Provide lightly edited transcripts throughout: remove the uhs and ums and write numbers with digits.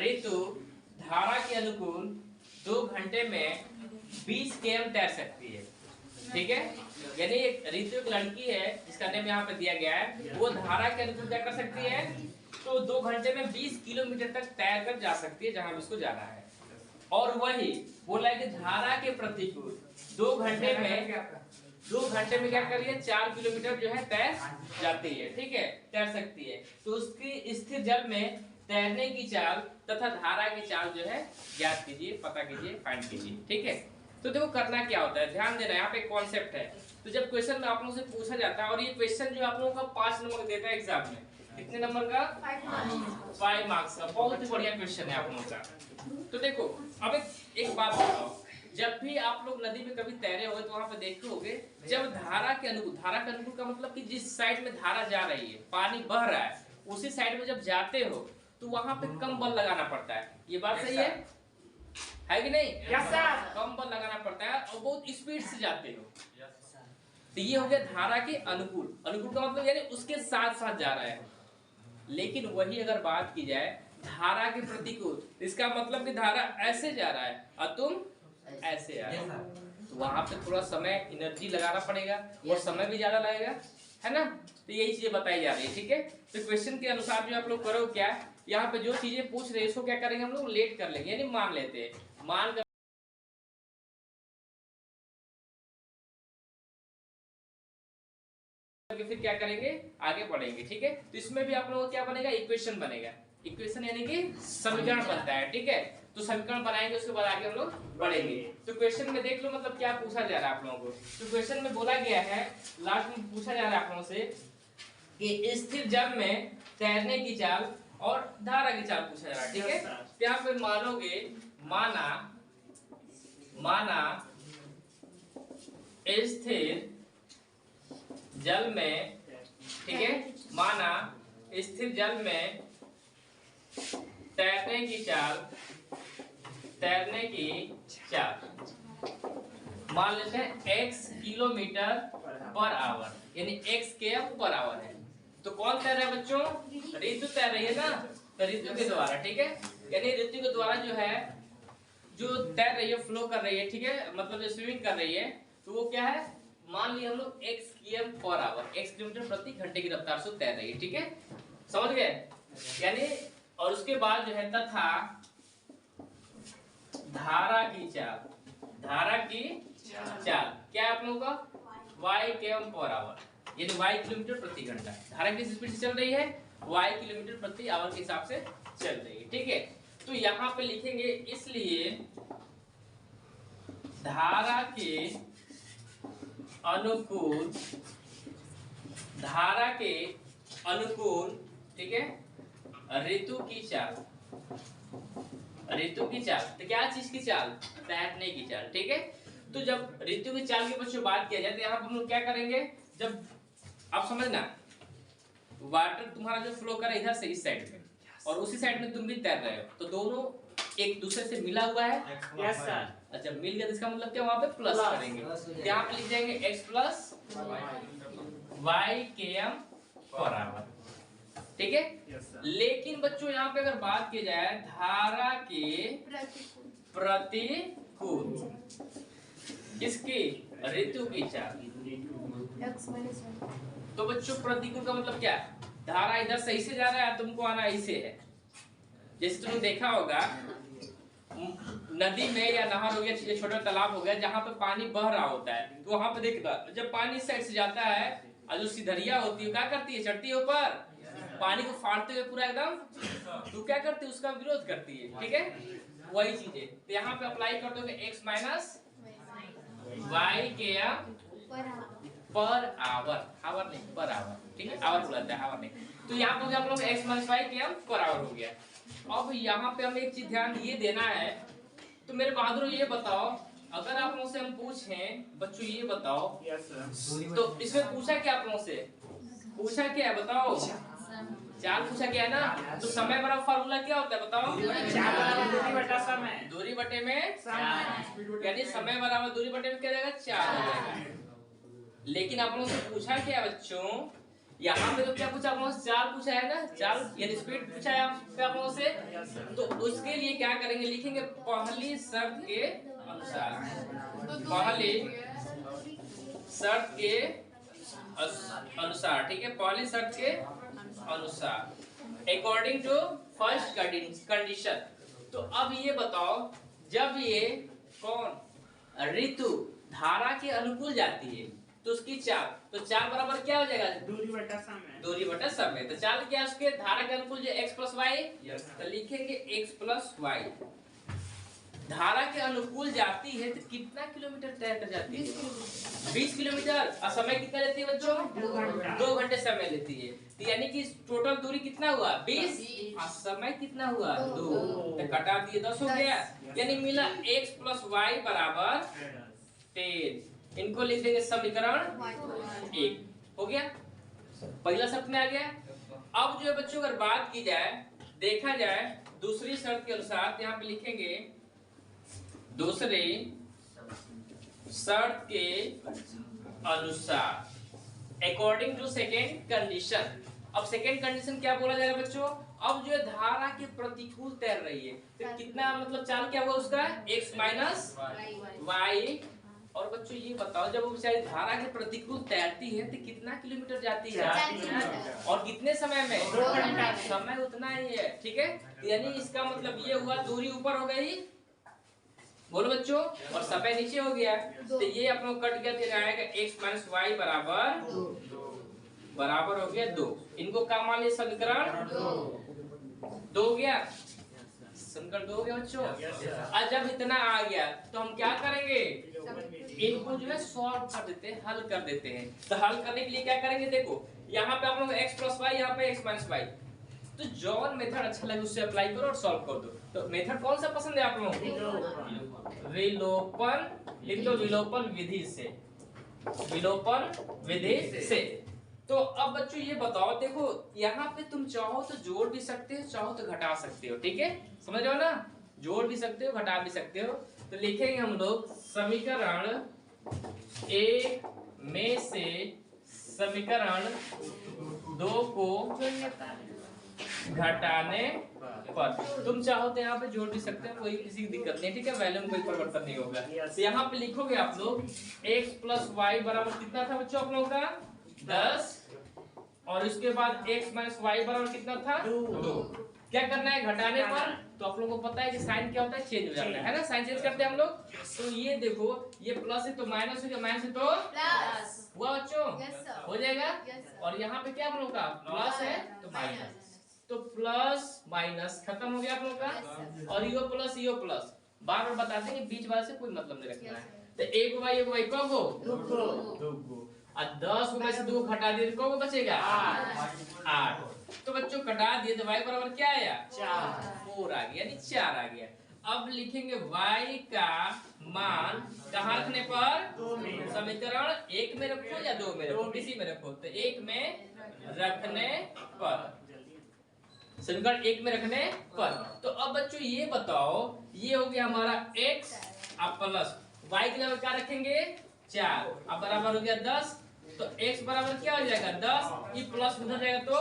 ऋतु धारा के अनुकूल 2 घंटे में 20 km तैर सकती है। ठीक है, यानी एक ऋतु एक लड़की है जिसका नेम यहाँ पे दिया गया है, वो धारा के अनुकूल क्या कर सकती है, तो 2 घंटे में 20 किलोमीटर तक तैर कर जा सकती है जहां उसको जाना है। और वही बोला है कि धारा के प्रतिकूल 2 घंटे में क्या करिए 4 किलोमीटर जो है तैर जाती है। ठीक है, तैर सकती है। तो उसकी स्थिर जल में तैरने की चाल तथा धारा की चाल जो है ज्ञात कीजिए, पता कीजिए, फाइंड कीजिए। ठीक है, तो देखो करना क्या होता है, ध्यान देना, यहाँ पे कॉन्सेप्ट है। तो जब क्वेश्चन में आप लोगों से पूछा जाता है, और ये क्वेश्चन जो आप लोगों का 5 नंबर देता है एग्जाम में, कितने नंबर का, 5 मार्क्स का, बहुत ही बढ़िया क्वेश्चन है आप लोगों का। तो देखो अब एक बात बताओ, जब भी आप लोग नदी में कभी तैरे हो तो वहां पे देखे होगे, जब धारा के अनुकूल का मतलब कि जिस साइड में धारा जा रही है, पानी बह रहा है, उसी साइड में जब जाते हो तो वहां पे कम बल लगाना पड़ता है। ये बात सही है कि नहीं? Yes sir. कम बल लगाना पड़ता है और बहुत स्पीड से जाते हो। तो ये हो गया धारा के अनुकूल का मतलब यानी उसके साथ साथ जा रहा है। लेकिन वही अगर बात की जाए धारा के प्रतिकूल, इसका मतलब कि धारा ऐसे जा रहा है और तुम ऐसे आ रहे हो, तो वहां पे थोड़ा समय एनर्जी लगाना पड़ेगा और समय भी ज्यादा लगेगा, है ना? तो यही चीजें बताई जा रही है। ठीक है, तो क्वेश्चन के अनुसार जो आप लोग करो क्या, यहाँ पे जो चीजें पूछ रहे हैं इसको क्या करेंगे हम लोग, लेट कर लेंगे, यानी मान लेते हैं, मान कर फिर क्या करेंगे, आगे बढ़ेंगे। ठीक है, तो इसमें भी आप लोगों को क्या बनेगा, इक्वेशन बनेगा। इक्वेशन यानी कि समीकरण बनता है। ठीक है, तो समीकरण बनाएंगे, उसके बाद आगे हम लोग बढ़ेंगे। तो क्वेश्चन में देख लो मतलब क्या पूछा जा रहा है आप लोगों को। तो क्वेश्चन में बोला गया है, लास्ट में पूछा जा रहा है आप लोगों से कि स्थिर जल में तैरने की चाल और धारा की चाल पूछा जा रहा है। ठीक है, तो यहाँ पे मानोगे, माना स्थिर जल में, ठीक है, माना स्थिर जल में तैरने की चाल मान लेते हैं x किलोमीटर पर आवर, यानी x km पर आवर है। तो कौन तैर रहा है बच्चों, ऋतु तैर रही है ना, तो ऋतु के द्वारा। ठीक है, यानी ऋतु के द्वारा जो है जो तैर रही है, फ्लो कर रही है, ठीक है, मतलब जो स्विमिंग कर रही है, तो वो क्या है, मान लिया हम लोग x km per our, x kilometre प्रति घंटे की रफ्तार से तैर रही है। ठीक है, समझ गए? यानी और उसके बाद जो है तथा धारा की चाल क्या आप लोगों का, y km पर आवर, यानी y किलोमीटर प्रति घंटा। धारा किस स्पीड से चल रही है, y किलोमीटर प्रति आवर के हिसाब से चल रही है। ठीक है, तो यहाँ पे लिखेंगे, इसलिए धारा के अनुकूल, ठीक है, ऋतु की चाल, तो क्या चीज की चाल, तैरने की चाल। ठीक है, तो जब ऋतु की चाल के बच्चों बात किया जाए तो यहाँ पर हम लोग क्या करेंगे, जब आप समझना, वाटर तुम्हारा जो फ्लो कर रहा है इधर से इस साइड में और उसी साइड में तुम भी तैर रहे हो, तो दोनों एक दूसरे से मिला हुआ है। Yes sir. अच्छा, मिल गया तो इसका मतलब क्या, वहां पे प्लस करेंगे, यहाँ पे लिख जाएंगे x plus y km per our. ठीक है, लेकिन बच्चों यहाँ पे अगर बात की जाए धारा के प्रतिकूल, किसकी, ऋतु की चाल, तो बच्चों प्रतिकूल का मतलब क्या, धारा इधर सही से जा रहा है, तुमको आना ऐसे है। जैसे तुमने देखा होगा नदी में या नहर हो गया, छोटा तालाब हो गया, जहाँ पे पानी बह रहा होता है, तो वहां पे देखता जब पानी इस साइड से जाता है और जो सिधरिया होती है क्या करती है, चढ़ती है ऊपर, पानी को फाड़ते हुए पूरा एकदम, तो क्या करती है, उसका विरोध करती है। ठीक है, वही चीज है। तो यहाँ पे अप्लाई कर दोगे x minus y km per hour, hour नहीं पर आवर। ठीक है, आवर बोलता है, आवर नहीं। तो यहाँ पे आप लोग x minus y km per our हो गया। अब यहाँ पे हमें एक चीज ध्यान ये देना है, तो मेरे बहादुर ये बताओ, अगर आप लोगों से हम पूछें बच्चों, ये बताओ, तो इसमें पूछा क्या आप लोगों से, पूछा क्या है बताओ, चाल पूछा क्या है ना, तो समय बराबर फार्मूला क्या होता है बताओ, दूरी बटा समय, दूरी बटे में, यानी समय बराबर दूरी बटे में क्या जाएगा, 4 हो जाएगा। लेकिन आप लोगों से पूछा क्या बच्चों, यहाँ पे तो क्या पूछा आप लोगों से, चाल पूछा है ना, चाल यानी स्पीड पूछा है आप लोगों से। तो उसके लिए क्या करेंगे, लिखेंगे पहली शर्त के अनुसार, पहली शर्त के अनुसार, ठीक है, पहली शर्त के अनुसार अकॉर्डिंग टू फर्स्ट कंडीशन। तो अब ये बताओ, जब ये कौन ऋतु धारा के अनुकूल जाती है तो उसकी चाल, तो चाल बराबर क्या हो जाएगा, दूरी बटा समय। दूरी बटा समय। तो चाल क्या है उसके, धारा के अनुकूल जो x प्लस वाई, तो लिखेंगे x प्लस वाई। धारा के अनुकूल जाती है तो कितना किलोमीटर तय कर जाती है, 20 किलोमीटर। और समय कितना लेती है बच्चों, 2 घंटे समय लेती है। तो यानी कि टोटल दूरी कितना हुआ 20 और समय कितना हुआ 2, तो घटा दिए 10 हो गया। यानी मिला x प्लस वाई बराबर 10। इनको लिख देंगे समीकरण 1, हो गया, पहला शर्त में आ गया। अब जो है बच्चों अगर बात की जाए, देखा जाए दूसरी शर्त के अनुसार, यहाँ पे लिखेंगे दूसरे शर्त के अनुसार अकॉर्डिंग टू सेकेंड कंडीशन। अब सेकेंड कंडीशन क्या बोला जाएगा बच्चों, अब जो है धारा के प्रतिकूल तैर रही है तो कितना मतलब चाल क्या हुआ उसका, x माइनस वाई। और बच्चों ये बताओ, जब वो बेचारी धारा के प्रतिकूल तैरती है तो कितना किलोमीटर जाती है, और कितने समय में, 2 घंटा। समय उतना ही है, ठीक है। यानी इसका मतलब ये हुआ दूरी ऊपर हो गई, बोलो बच्चों, और समय नीचे हो गया। तो ये आप लोग कट गया, तो आएगा x माइनस वाई बराबर हो गया 2। इनको क्या मान लिया, समीकरण 2 हो गया, समीकरण 2 हो गया बच्चों। आज जब इतना आ गया तो हम क्या करेंगे, इनको जो है सॉल्व कर देते हैं, हल कर देते हैं। तो हल करने के लिए क्या करेंगे, देखो यहाँ पे आप लोग x प्लस वाई, यहाँ पे x माइनस वाई, तो जॉन मेथड अच्छा लगे उससे अप्लाई करो और सॉल्व कर दो। तो मेथड कौन सा पसंद है आप लोगों को, विलोपन, लिख दो विलोपन विधि से, विलोपन विधि से। तो अब बच्चों ये बताओ, देखो यहाँ पे तुम चाहो तो जोड़ भी सकते हो, चाहो तो घटा सकते हो, ठीक है, समझ रहे हो ना, जोड़ भी सकते हो घटा भी सकते हो। तो लिखेंगे हम लोग समीकरण 1 में से समीकरण 2 को घटाने पर, तुम चाहो तो यहाँ पे जोड़ भी सकते हो, कोई किसी की दिक्कत नहीं, ठीक है, वैल्यू में कोई परिवर्तन नहीं होगा। तो यहाँ पे लिखोगे आप लोग x प्लस वाई बराबर कितना था बच्चों आप लोगों का 10, और उसके बाद x माइनस वाई बराबर कितना था 2। क्या करना है घटाने पर, तो आप लोगों को पता है कि साइन क्या होता है, चेंज हो जाता है ना, साइन चेंज करते हैं हम लोग। तो ये देखो, ये प्लस है तो माइनस हो गया, माइनस है तो प्लस हुआ बच्चों, हो जाएगा। और यहाँ पे क्या हम लोग का प्लस है तो माइनस, तो प्लस माइनस खत्म हो गया आप लोग का। और यो प्लस बार बार बता देंगे, बीच वाले से कोई मतलब नहीं रखना है। तो एक बाई कब गो 2 और 10 में से 2 घटा दिए तो कब बचेगा 8। तो बच्चों कटा दिए तो y बराबर क्या आया 4 आ गया, यानी 4 आ गया। अब लिखेंगे y का मान कहाँ रखने पर, समीकरण 1 में रखो या 2 में रखो, किसी में रखो, तो 1 में रखने पर, समीकरण 1 में रखने पर। तो अब बच्चों ये बताओ, ये हो गया हमारा x अब प्लस y के लिए क्या रखेंगे 4, अब बराबर हो गया 10। तो x बराबर क्या हो जाएगा 10, ये प्लस उधर जाएगा तो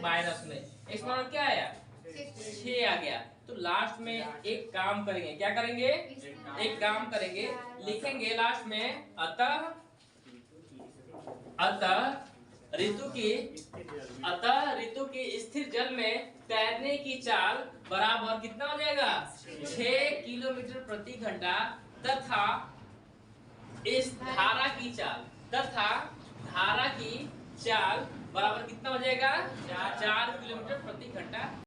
माइनस में, x बराबर क्या आया 6 आ गया। तो लास्ट में एक काम करेंगे, क्या करेंगे, एक काम करेंगे, लिखेंगे लास्ट में ऋतु की स्थिर जल में तैरने की चाल बराबर कितना हो जाएगा 6 किलोमीटर प्रति घंटा, तथा इस धारा की चाल बराबर कितना हो जाएगा 4 किलोमीटर प्रति घंटा।